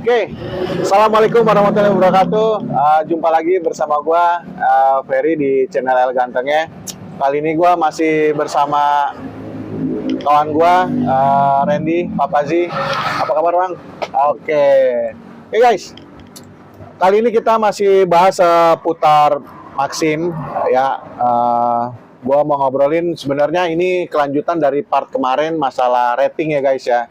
Oke, Assalamualaikum warahmatullahi wabarakatuh. Jumpa lagi bersama gua Ferry di channel El Gantengnya. Kali ini gua masih bersama kawan gua Randy Papazi. Apa kabar bang? Oke, Oke guys, kali ini kita masih bahas seputar Maxim ya. Gua mau ngobrolin sebenarnya ini kelanjutan dari part kemarin masalah rating ya guys ya.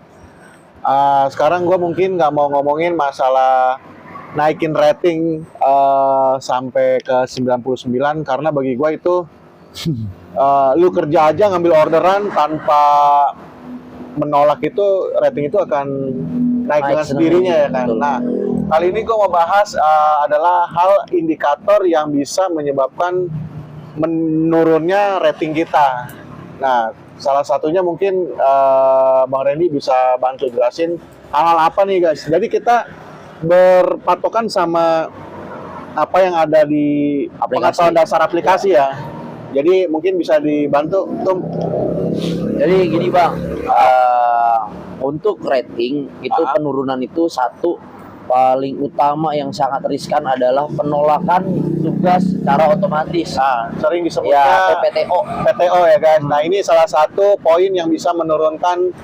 Sekarang gue mungkin nggak mau ngomongin masalah naikin rating sampai ke 99 karena bagi gue itu lu kerja aja ngambil orderan tanpa menolak itu rating itu akan naik dengan sendirinya ya kan. Nah kali ini gue mau bahas adalah hal indikator yang bisa menyebabkan menurunnya rating kita. Nah salah satunya mungkin Bang Randy bisa bantu jelasin hal-hal apa nih guys. Jadi kita berpatokan sama apa yang ada di pengetahuan dasar aplikasi ya. Jadi mungkin bisa dibantu Tum. Jadi gini Bang, untuk rating itu penurunan itu satu paling utama yang sangat riskan adalah penolakan tugas secara otomatis. Sering disebutnya ya, PTO. PTO ya guys. Nah ini salah satu poin yang bisa menurunkan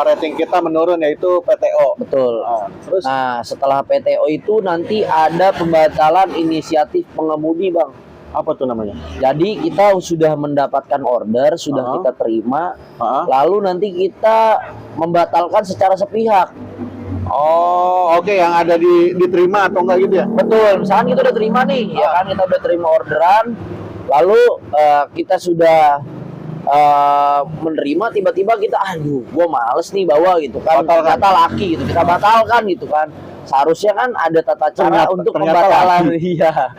rating kita menurun yaitu PTO. Betul. Terus? Nah setelah PTO itu nanti ada pembatalan inisiatif pengemudi Bang. Apa tuh namanya? Jadi kita sudah mendapatkan order, sudah kita terima, lalu nanti kita membatalkan secara sepihak. Oh, oke, yang ada diterima atau enggak gitu ya? Betul, misalkan kita udah terima nih, ya kan, kita udah terima orderan, lalu kita sudah menerima, tiba-tiba kita, aduh, gue males nih bawa gitu kan, kata laki gitu, kita batalkan gitu kan. Seharusnya kan ada tata cara untuk pembatalan, iya.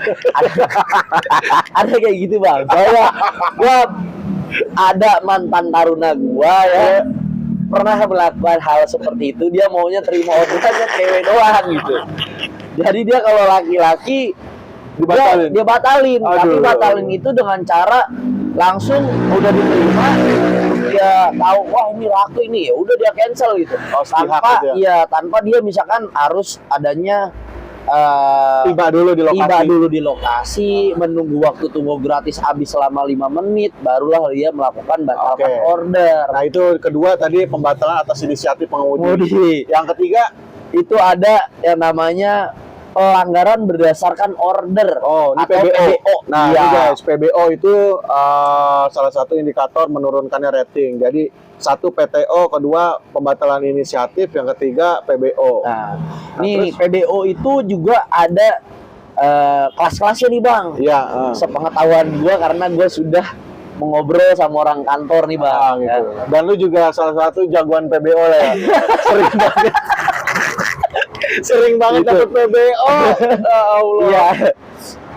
Ada kayak gitu Bang. Gue ada mantan taruna gue ya. Pernah melakukan hal seperti itu, dia maunya terima orderannya cewek doang gitu. Jadi dia kalau laki-laki dia batalin, tapi batalin itu dengan cara langsung udah diterima, dia tahu wah ini laku ini ya udah dia cancel gitu. Tanpa gitu ya? Tanpa dia misalkan harus adanya tiba dulu di lokasi, menunggu waktu tunggu gratis habis selama 5 menit, barulah dia melakukan batalkan order. Nah itu kedua tadi pembatalan atas inisiatif pengemudi. Yang ketiga itu ada yang namanya pelanggaran berdasarkan order ini atau PBO. Nah ini guys, PBO itu salah satu indikator menurunkannya rating. Jadi satu PTO, kedua pembatalan inisiatif, yang ketiga PBO. Nah ini PBO itu juga ada kelas-kelasnya nih Bang. Iya. Sepengetahuan gua karena gua sudah mengobrol sama orang kantor nih Bang. Gitu. Dan lu juga salah satu jagoan PBO lah ya. Sering banget. Sering banget dapet PBO. Allah. Iya.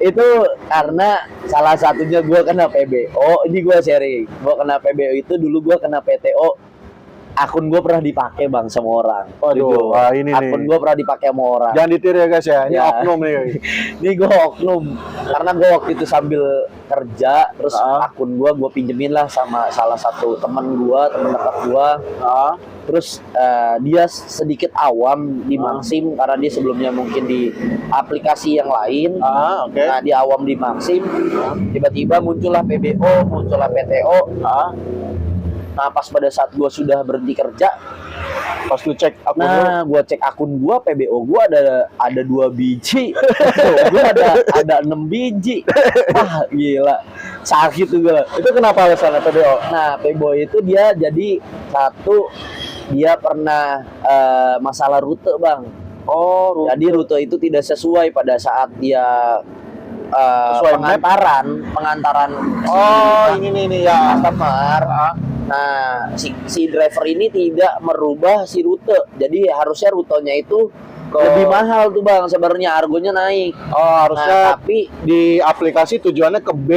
Itu karena salah satunya gue kena PBO. Ini gue sharing. Gue kena PBO itu dulu gue kena PTO. Akun gue pernah dipakai Bang sama orang. Waduh, ini akun gue pernah dipakai sama orang. Jangan ditiru ya guys ya. Ini oknum nih. Ini gue oknum. Karena gue waktu itu sambil kerja, terus akun gue pinjemin lah sama salah satu teman dekat gue. Terus dia sedikit awam di Maxim karena dia sebelumnya mungkin di aplikasi yang lain. Nah dia awam di Maxim, tiba-tiba muncullah PBO, muncullah PTO. Nah pas pada saat gue sudah berhenti kerja, pas lu cek akun gue cek akun gue, PBO gue ada 2 biji, gue ada 6 biji. Wah gila, sakit tuh gue. Itu kenapa alasannya PBO? Nah PBO itu dia jadi satu, dia pernah masalah rute Bang. Rute. Jadi rute itu tidak sesuai pada saat dia pengantaran. Ini ya customer. Nah si driver ini tidak merubah si rute, jadi harusnya rutenya itu lebih mahal tuh Bang, sebenarnya argonya naik. Harusnya tapi di aplikasi tujuannya ke B.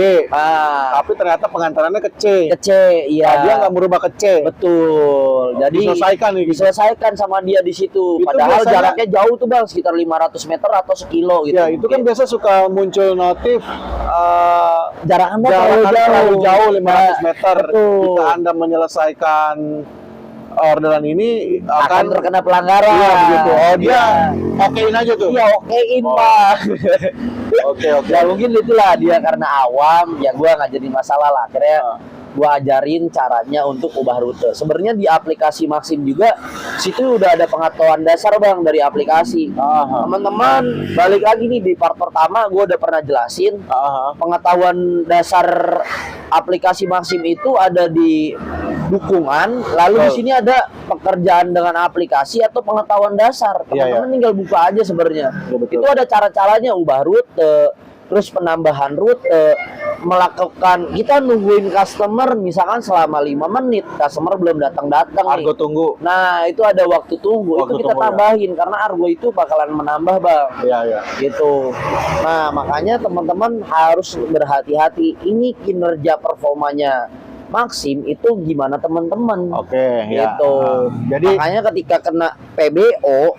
Tapi ternyata pengantarannya ke C. Ke C, iya. Dia nggak merubah ke C. Betul. Jadi diselesaikan sama dia di situ. Padahal jaraknya jauh tuh Bang, sekitar 500 meter atau sekilo gitu. Ya, itu kan biasa suka muncul notif jarak Anda terlalu jauh 500 meter. Betul. Jika Anda menyelesaikan orderan ini akan terkena pelanggaran. Iya, begitu. Oh, dia Iya. okein aja tuh. Iya, okein Oh. Pak. Oke, oke. Ya mungkin itulah dia karena awam, ya gua nggak jadi masalah lah. Akhirnya gua ajarin caranya untuk ubah rute. Sebenarnya di aplikasi Maxim juga situ udah ada pengetahuan dasar Bang dari aplikasi. Aha. Teman-teman, balik lagi nih di part pertama gua udah pernah jelasin Aha. pengetahuan dasar aplikasi Maxim itu ada di dukungan, lalu di Betul. sini ada pekerjaan dengan aplikasi atau pengetahuan dasar. Iya, Teman-teman tinggal buka aja sebenarnya. Iya, betul. Itu ada cara-caranya ubah rute, terus penambahan rute, melakukan kita nungguin customer misalkan selama 5 menit, customer belum datang-datang nih. Argo tunggu. Nah, itu ada waktu tunggu, Waktu itu kita tunggu, ya. tambahin karena Argo itu bakalan menambah, Bang. Iya, iya. Gitu. Nah, makanya teman-teman harus berhati-hati. Ini kinerja performanya Maxim itu gimana teman-teman. Oke, ya. Gitu. Jadi Makanya ketika kena PBO,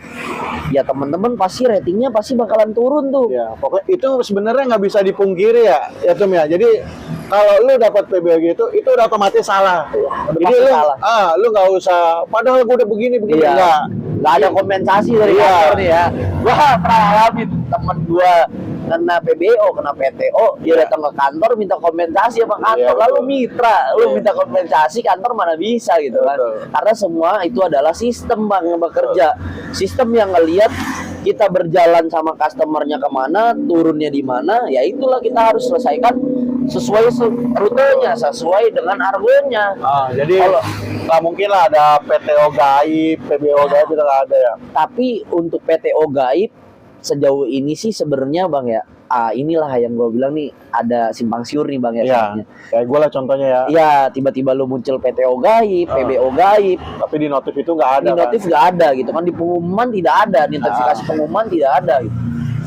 ya teman-teman pasti ratingnya pasti bakalan turun tuh. ya, pokoknya itu sebenarnya nggak bisa dipungkiri ya Tum ya. Jadi kalau lu dapat PBO gitu, itu udah otomatis salah. Jadi pasti lu, salah. lu nggak usah. Padahal gue udah begini Iya. enggak. Nggak ada kompensasi dari Iya. kantor nih ya. Gua pernah ngalamin temen gua kena PBO, kena PTO, dia Iya. datang ke kantor minta kompensasi sama kantor, Iya, lalu betul. mitra, lu Iya. minta kompensasi, kantor mana bisa gitu kan. Betul. Karena semua itu adalah sistem Bang yang bekerja. Sistem yang ngelihat kita berjalan sama customernya kemana, turunnya di mana, ya itulah kita harus selesaikan sesuai rutenya, sesuai dengan argonya. Jadi Kalau- nggak mungkin lah ada PTO gaib, PBO gaib itu nggak ada ya. Tapi untuk PTO gaib sejauh ini sih sebenarnya Bang ya, inilah yang gue bilang nih ada simpang siur nih Bang ya. Iya. sebenarnya. Kayak gue lah contohnya ya. Iya, tiba-tiba lu muncul PTO gaib, PBO gaib, Tapi di notif itu nggak ada. di notif nggak ada gitu kan, di pengumuman tidak ada, di notifikasi pengumuman tidak ada gitu.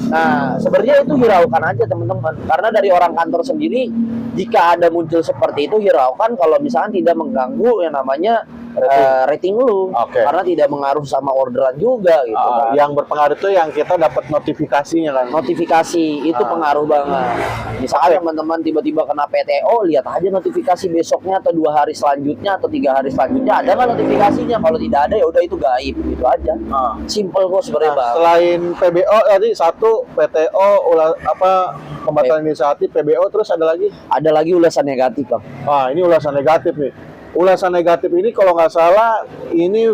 Nah, sebenarnya itu hiraukan aja teman-teman, karena dari orang kantor sendiri jika ada muncul seperti itu hiraukan kalau misalkan tidak mengganggu yang namanya rating lu, Oke. karena tidak mengaruh sama orderan juga gitu kan. Yang berpengaruh itu yang kita dapat notifikasinya kan. Notifikasi itu pengaruh banget. Misalkan teman-teman tiba-tiba kena PTO, lihat aja notifikasi besoknya atau 2 hari selanjutnya atau 3 hari selanjutnya ada nggak notifikasinya. Kalau tidak ada ya udah itu gaib gitu aja. Simple kok sebenarnya Bang. Selain PBO tadi satu PTO pembatalan inisiatif PBO terus ada lagi. Ada lagi ulasan negatif Bang. Ini ulasan negatif nih. Ulasan negatif ini kalau nggak salah ini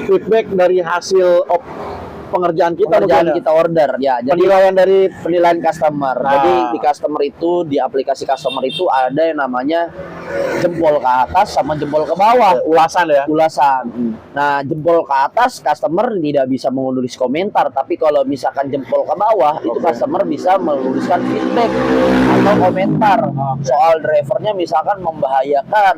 feedback dari hasil pengerjaan kita Pekerjaan mungkin ya? kita order ya. Jadi Penilaian dari penilaian customer. Nah. Jadi di customer itu, di aplikasi customer itu ada yang namanya jempol ke atas sama jempol ke bawah. ulasan ya. Ulasan. Nah, jempol ke atas customer tidak bisa menulis komentar, tapi kalau misalkan jempol ke bawah itu customer bisa menuliskan feedback atau komentar soal drivernya misalkan membahayakan.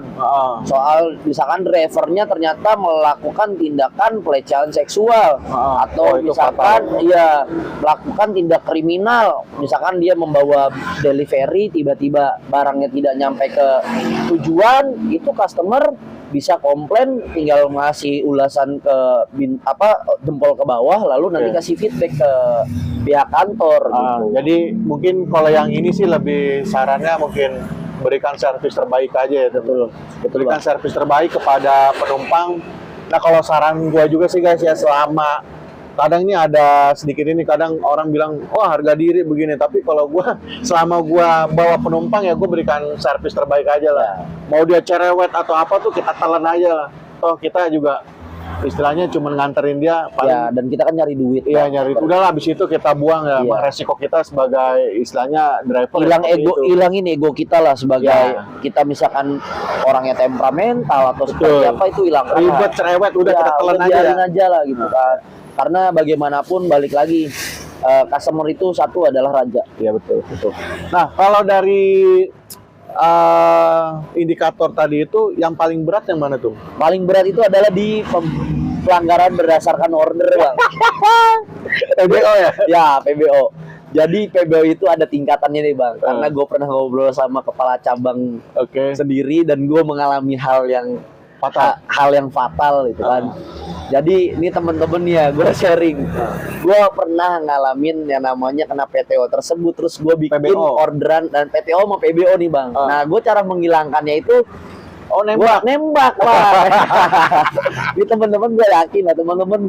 Soal misalkan drivernya ternyata melakukan tindakan pelecehan seksual atau itu misalkan iya melakukan tindak kriminal, misalkan dia membawa delivery tiba-tiba barangnya tidak nyampe ke tujuan, itu customer bisa komplain, tinggal ngasih ulasan ke jempol ke bawah lalu nanti kasih feedback ke pihak kantor gitu. Jadi mungkin kalau yang ini sih lebih sarannya mungkin berikan servis terbaik aja ya. Betul Berikan Bang. servis terbaik kepada penumpang. Nah kalau saran gua juga sih guys ya, selama kadang ini ada sedikit ini, kadang orang bilang wah harga diri begini, tapi kalau gua selama gua bawa penumpang ya gua berikan servis terbaik aja lah. Mau dia cerewet atau apa tuh kita telan aja lah. Toh kita juga istilahnya cuma nganterin dia paling Ya, dan kita kan nyari duit. iya Bang. nyari, udahlah habis itu kita buang ya. Iya. Resiko kita sebagai istilahnya driver Hilang seperti ego, itu. hilangin ego kita lah sebagai Ya. kita misalkan orangnya temperamental atau seperti Betul. apa itu hilang. Ribet cerewet udah kita telan aja biarin ya. aja lah gitu kan. Karena bagaimanapun balik lagi customer itu satu adalah raja. Iya betul. Nah kalau dari indikator tadi itu yang paling berat yang mana tuh? Paling berat itu adalah di pelanggaran berdasarkan order Bang. PBO ya? Ya, PBO. Jadi PBO itu ada tingkatannya nih Bang. Karena gue pernah ngobrol sama kepala cabang sendiri dan gue mengalami hal yang fatal gitu kan. Jadi ini temen-temen ya, gue sharing. Gue pernah ngalamin yang namanya kena PTO tersebut, terus gue bikin PBO. orderan dan PTO sama PBO nih Bang. Nah, gue cara menghilangkannya itu Oh, nembak. Nembak Pak. Ini teman-teman gue yakin lah teman-teman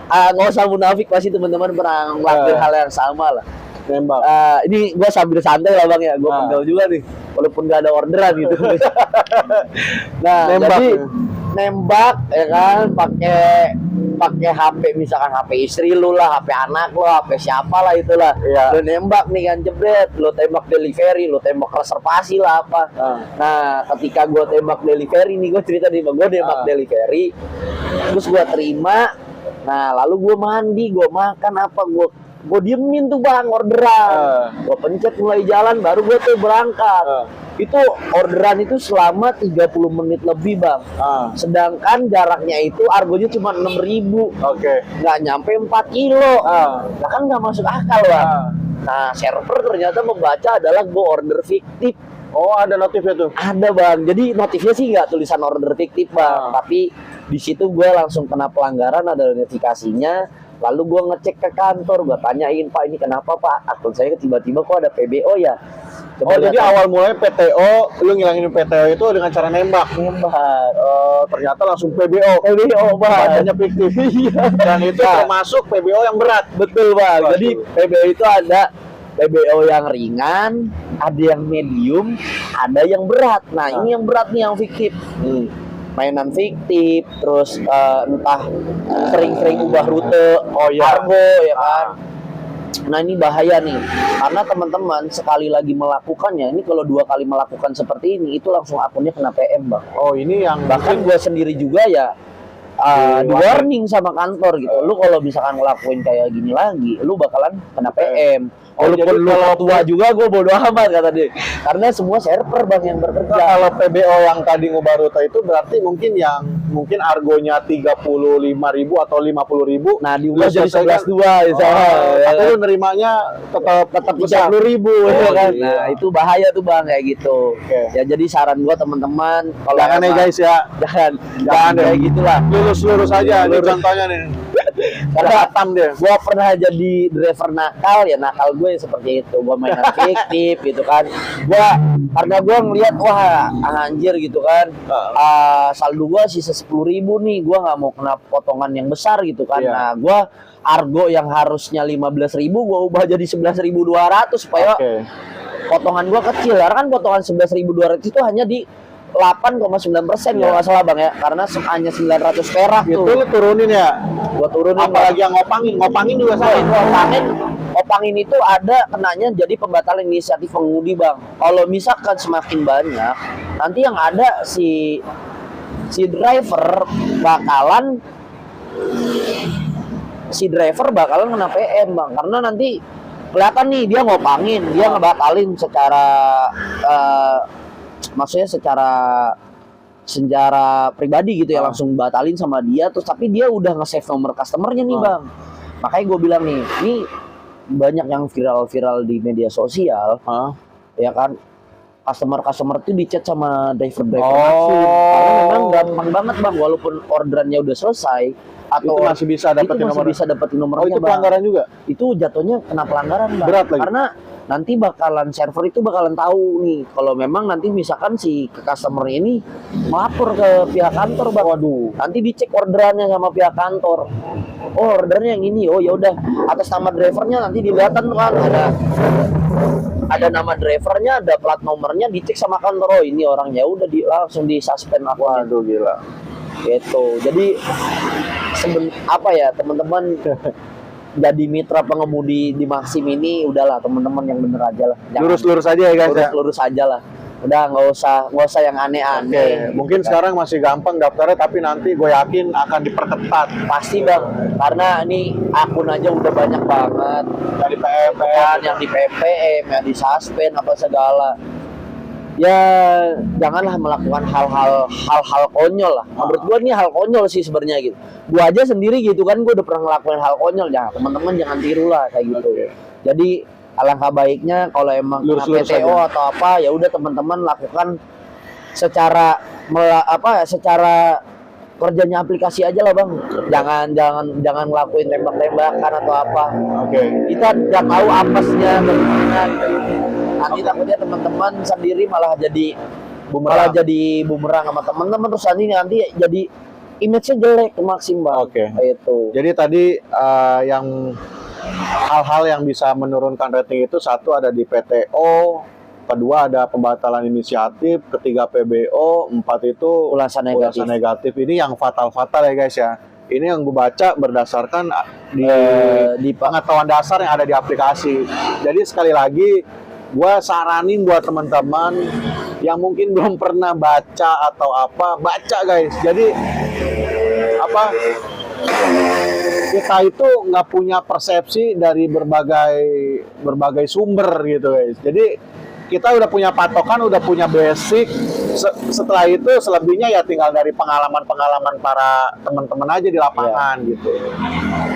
nggak usah munafik, pasti teman-teman pernah ngelakuin hal yang sama lah. Nembak. Ini gue sambil santai lah bang ya, gue pegel juga nih, walaupun gak ada orderan gitu. Nah, Nembak. jadi nembak ya kan, pakai HP, misalkan HP istri lu lah, HP anak lu, HP siapa lah itulah. Iya. Lu nembak nih kan, jebret, lu tembak delivery, lu tembak reservasi lah apa. Nah, ketika gue tembak delivery nih, gue cerita nih bang, gue tembak delivery, terus gue terima. Nah, lalu gue mandi, gue makan apa, gue diemin tuh bang orderan, gue pencet mulai jalan, baru gue tuh berangkat. Itu orderan itu selama 30 menit lebih bang. Sedangkan jaraknya itu argonya cuma 6.000. Oke. Nggak nyampe 4 kilo. Nah kan nggak masuk akal bang. Nah server ternyata membaca adalah gue order fiktif. Oh, ada notifnya tuh. Ada bang, jadi notifnya sih nggak tulisan order fiktif bang, tapi di situ gue langsung kena pelanggaran, ada notifikasinya. Lalu gue ngecek ke kantor, gue tanyain, Pak ini kenapa Pak? Akun saya tiba-tiba kok ada PBO ya? Oh, jadi awal mulanya PTO, lu ngilangin PTO itu dengan cara nembak. Ternyata langsung PBO. PBO bang. Bacanya fiktif. Dan itu termasuk PBO yang berat. Betul bang. Jadi PBO itu ada PBO yang ringan, ada yang medium, ada yang berat. Nah ini yang berat nih, yang fiktif. Mainan fiktif, terus entah sering-sering ubah rute, kargo ya kan. Nah ini bahaya nih, karena teman-teman sekali lagi melakukannya, ini kalau 2 kali melakukan seperti ini, itu langsung akunnya kena PM bang. Oh ini yang bahkan gue sendiri juga ya di warning sama kantor gitu. Lu kalau misalkan ngelakuin kayak gini lagi, lu bakalan kena PM. Walaupun lu tua juga, gue bodo amat kata dia. Karena semua server bang yang bekerja. Kalau PBO yang tadi ngubah rute itu berarti mungkin argonya 35.000 atau 50.000. Nah diubah jadi 11.2 misalnya. Tapi lu nerimanya tetap 30.000 ya kan. Nah itu bahaya tuh bang kayak gitu. Ya jadi saran gue teman-teman, kalau jangan nih guys ya, jangan kayak gitulah. Lurus aja. Ini contohnya nih. Karena gue pernah jadi driver nakal, ya nakal gue seperti itu. Gue main fiktif gitu kan. Karena gue ngeliat wah anjir gitu kan, saldo gue sisa 10.000 nih, gue nggak mau kena potongan yang besar gitu kan. Nah gue argo yang harusnya 15.000 gue ubah jadi 11.200 supaya potongan gue kecil. Karena kan potongan 11.200 itu hanya di 8,9% kalau nggak salah bang ya, karena hanya 900 perak tuh. Itu lu turunin ya? Gua turunin. Apalagi yang ngopangin juga salah. Ngopangin itu ada kenanya jadi pembatalan inisiatif pengemudi bang. Kalau misalkan semakin banyak, nanti yang ada si driver bakalan kena PM bang, karena nanti kelihatan nih dia ngopangin, dia ngebatalin secara maksudnya secara pribadi gitu ya, langsung batalin sama dia, terus tapi dia udah nge-save nomor customernya nih bang. Makanya gue bilang nih, ini banyak yang viral di media sosial, ya kan, customer tuh dicat sama driver langsung, karena memang gampang banget bang, walaupun orderannya udah selesai atau itu masih bisa dapetin nomornya. Itu pelanggaran juga? Itu jatuhnya kena pelanggaran bang. Berat lagi. Karena nanti server itu bakalan tahu nih kalau memang nanti misalkan si customer ini melapor ke pihak kantor bang. Waduh. Nanti dicek orderannya sama pihak kantor. Oh ordernya yang ini, oh ya udah atas nama drivernya nanti dilihatkan kan ada nama drivernya, ada plat nomornya, dicek sama kantor, oh ini orangnya, udah langsung disuspend aku. Waduh gila. Gitu. Jadi teman-teman jadi mitra pengemudi di Maxim ini udahlah teman-teman yang bener aja lah. Lurus aja ya guys. Lurus aja lah. Udah nggak usah yang aneh-aneh. Mungkin sekarang masih gampang daftarnya, tapi nanti gue yakin akan diperketat. Pasti bang, karena ini akun aja udah banyak banget. Yang di PPM, yang di suspend apa segala. Ya janganlah melakukan hal-hal konyol lah. Menurut gua ini hal konyol sih sebenarnya gitu. Gua aja sendiri gitu kan, gua udah pernah ngelakuin hal konyol. Teman-teman jangan tiru lah kayak gitu. Jadi alangkah baiknya kalau emang kena PTO atau apa, ya udah teman-teman lakukan secara kerjanya aplikasi aja lah bang. Jangan ngelakuin tembak-tembakan atau apa. Kita nggak tahu apesnya bagaimana. Nanti takutnya teman-teman sendiri malah jadi Malah jadi bumerang sama teman-teman, terus nanti jadi image-nya jelek ke Maxim Bang. Oke. Itu. Jadi tadi yang hal-hal yang bisa menurunkan rating itu, satu ada di PTO, kedua ada pembatalan inisiatif, ketiga PBO, empat itu Ulasan negatif. Ini yang fatal-fatal ya guys ya. Ini yang gue baca berdasarkan di pengetahuan dasar yang ada di aplikasi. Jadi sekali lagi gue saranin buat teman-teman yang mungkin belum pernah baca atau apa, baca guys. Jadi apa, kita itu nggak punya persepsi dari berbagai sumber gitu guys. Jadi kita udah punya patokan, udah punya basic. Setelah itu selebihnya ya tinggal dari pengalaman-pengalaman para teman-teman aja di lapangan gitu.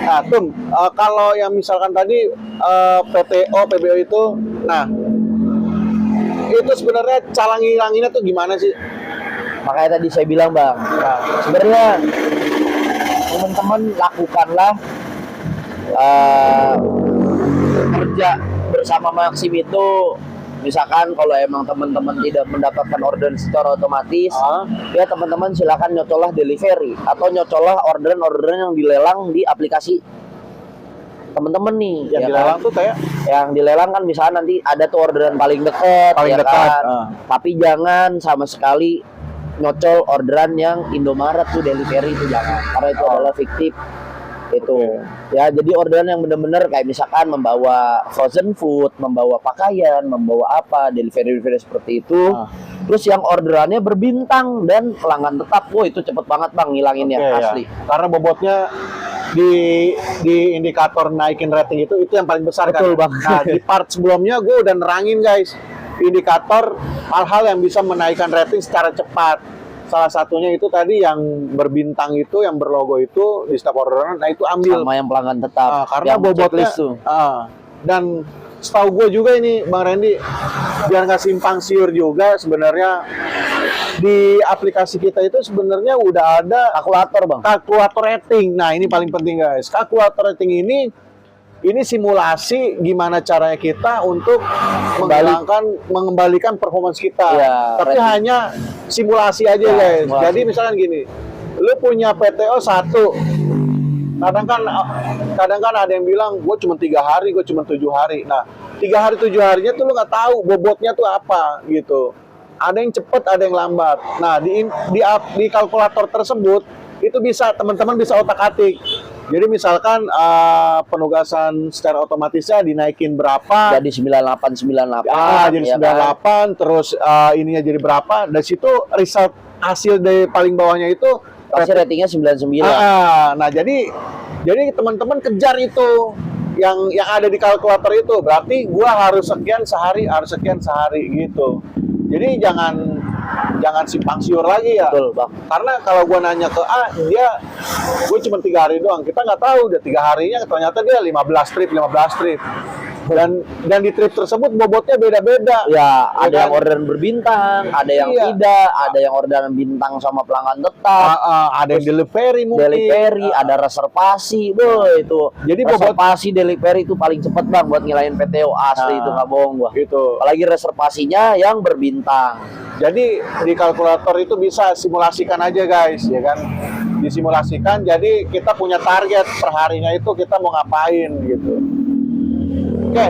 Nah, Tum, kalau yang misalkan tadi PTO, PBO itu, nah itu sebenarnya cara ngilanginnya tuh gimana sih? Makanya tadi saya bilang Bang, nah, sebenarnya teman-teman lakukanlah kerja bersama Maxim itu. Misalkan kalau emang teman-teman tidak mendapatkan orderan secara otomatis, ya teman-teman silakan nyocolah delivery atau nyocolah orderan-orderan yang dilelang di aplikasi teman-teman nih. Yang ya dilelang kan? tuh kayak? Yang dilelang kan misalnya nanti ada tuh orderan paling dekat, kan? Tapi jangan sama sekali nyocol orderan yang Indomaret tuh delivery itu jangan, karena itu adalah fiktif. Itu ya, jadi orderan yang benar-benar kayak misalkan membawa frozen food, membawa pakaian, membawa apa, delivery seperti itu. Terus yang orderannya berbintang dan pelanggan tetap, itu cepet banget Bang ngilanginnya, asli. Ya. Karena bobotnya di indikator naikin rating itu yang paling besar. Betul, kan. Bang. Nah, di part sebelumnya gue udah nerangin guys indikator hal-hal yang bisa menaikkan rating secara cepat. Salah satunya itu tadi yang berbintang itu, yang berlogo itu di setiap orderan, nah itu ambil. Sama yang pelanggan tetap. Karena yang bobotnya tuh. Dan setahu gue juga ini Bang Randy, biar nggak simpang siur juga, sebenarnya di aplikasi kita itu sebenarnya udah ada kalkulator Bang. Kalkulator rating. Nah ini paling penting guys. Kalkulator rating ini simulasi gimana caranya kita untuk mengembalikan performance kita. Ya, tapi rating. hanya simulasi aja guys. Simulasi. Jadi misalkan gini, lu punya PTO 1, kadang kan ada yang bilang gue cuma 3 hari, gue cuma 7 hari. Nah 3 hari 7 harinya tuh lu nggak tahu bobotnya tuh apa gitu. Ada yang cepet, ada yang lambat. Nah di kalkulator tersebut itu bisa teman-teman bisa otak-atik. Jadi misalkan penugasan secara otomatisnya dinaikin berapa? Jadi 9898. Jadi 98, kan? Terus ininya jadi berapa? Dari situ result hasil dari paling bawahnya itu pasti ratingnya 99. Nah, jadi teman-teman kejar itu yang ada di kalkulator itu. Berarti gua harus sekian sehari gitu. Jadi jangan simpang siur lagi ya. Betul, Bang. Karena kalau gue nanya ke A, gue cuma 3 hari doang. Kita nggak tahu, udah 3 harinya ternyata dia 15 trip. Dan di trip tersebut bobotnya beda-beda. Ya, ada yang orderan berbintang, ada yang tidak, ada yang orderan bintang sama pelanggan tetap, ada yang delivery mungkin. Ada reservasi, itu. Jadi reservasi delivery itu paling cepat Bang buat ngilangin PTO, asli itu nggak bohong gua. Gitu. Apalagi reservasinya yang berbintang. Jadi di kalkulator itu bisa simulasikan aja guys, ya kan? Disimulasikan, jadi kita punya target per harinya itu kita mau ngapain gitu. Oke,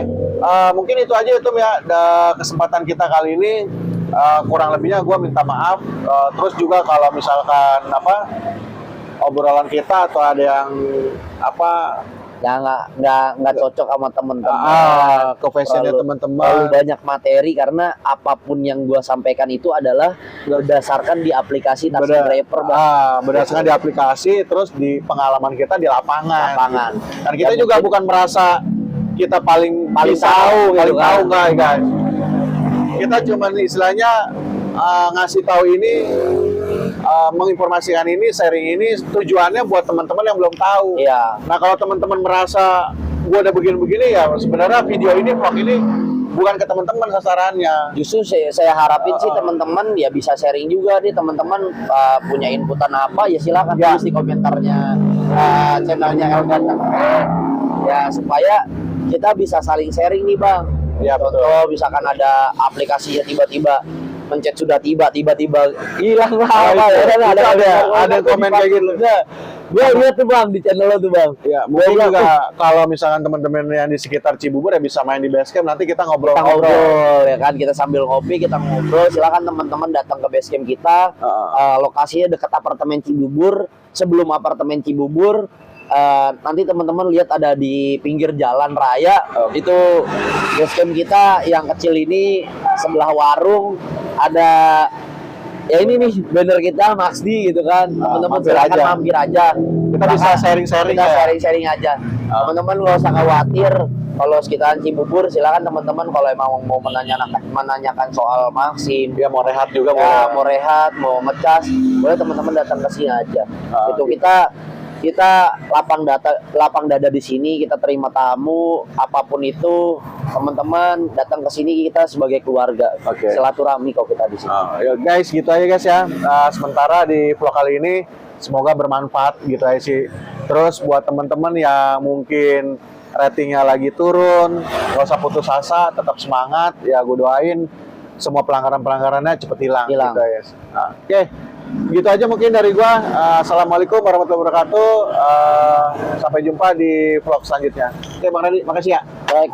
mungkin itu aja itu ya kesempatan kita kali ini. Kurang lebihnya gue minta maaf. Terus juga kalau misalkan obrolan kita atau ada yang ya nggak cocok sama teman-teman, ke fashionnya teman-teman, terlalu banyak materi, karena apapun yang gua sampaikan itu adalah berdasarkan di aplikasi taksi driver, berdasarkan di aplikasi, terus di pengalaman kita di lapangan. Dan kita juga bukan merasa kita paling tahu nggak guys. Kita cuma istilahnya ngasih tahu ini, menginformasikan ini, sharing ini, tujuannya buat teman-teman yang belum tahu. Iya. Nah kalau teman-teman merasa gua ada begini-begini, ya sebenarnya video ini, vlog ini bukan ke teman-teman sasarannya. Justru saya harapin sih teman-teman ya bisa sharing juga nih, teman-teman punya inputan apa ya silakan tulis di komentarnya channelnya El Ganteng ya, supaya kita bisa saling sharing nih Bang. Ya, contoh misalkan ada aplikasinya tiba-tiba mencet sudah tiba-tiba hilang lah. Oh, apa, itu. ya kan? Itu ada komen kayak gitu. Gue lihat tuh bang di channel lo tuh bang. Ya, mungkin juga kalau misalkan teman-teman yang di sekitar Cibubur ya bisa main di basecamp, nanti kita ngobrol. Kita ngobrol ya kan, kita sambil ngopi kita ngobrol. Silakan teman-teman datang ke basecamp kita. Lokasinya dekat apartemen Cibubur. Sebelum apartemen Cibubur, nanti teman-teman lihat ada di pinggir jalan raya. Itu basecamp kita yang kecil ini, sebelah warung ada. Ya ini nih banner kita Maxdi gitu kan. Teman-teman silakan mampir aja. Kita bisa sharing-sharing. Kita sharing-sharing aja. Teman-teman nggak usah khawatir. Kalau sekitaran Cibubur silakan teman-teman kalau emang mau menanyakan soal Maxim, dia mau rehat juga, ya, mau rehat, mau ngecas, boleh teman-teman datang ke sini aja. Itu kita lapang dada di sini, kita terima tamu apapun itu, teman-teman datang ke sini kita sebagai keluarga. Silaturahmi kok kita di sini. Ya guys, gitu aja guys ya. Sementara di vlog kali ini semoga bermanfaat gitu aja sih. Terus buat teman-teman yang mungkin ratingnya lagi turun, nggak usah putus asa, tetap semangat. Ya gue doain semua pelanggarannya cepet hilang. Gitu ya. Oke. Gitu aja mungkin dari gua. Assalamualaikum warahmatullahi wabarakatuh. Sampai jumpa di vlog selanjutnya. Oke, Bang Radi, makasih ya. Baik,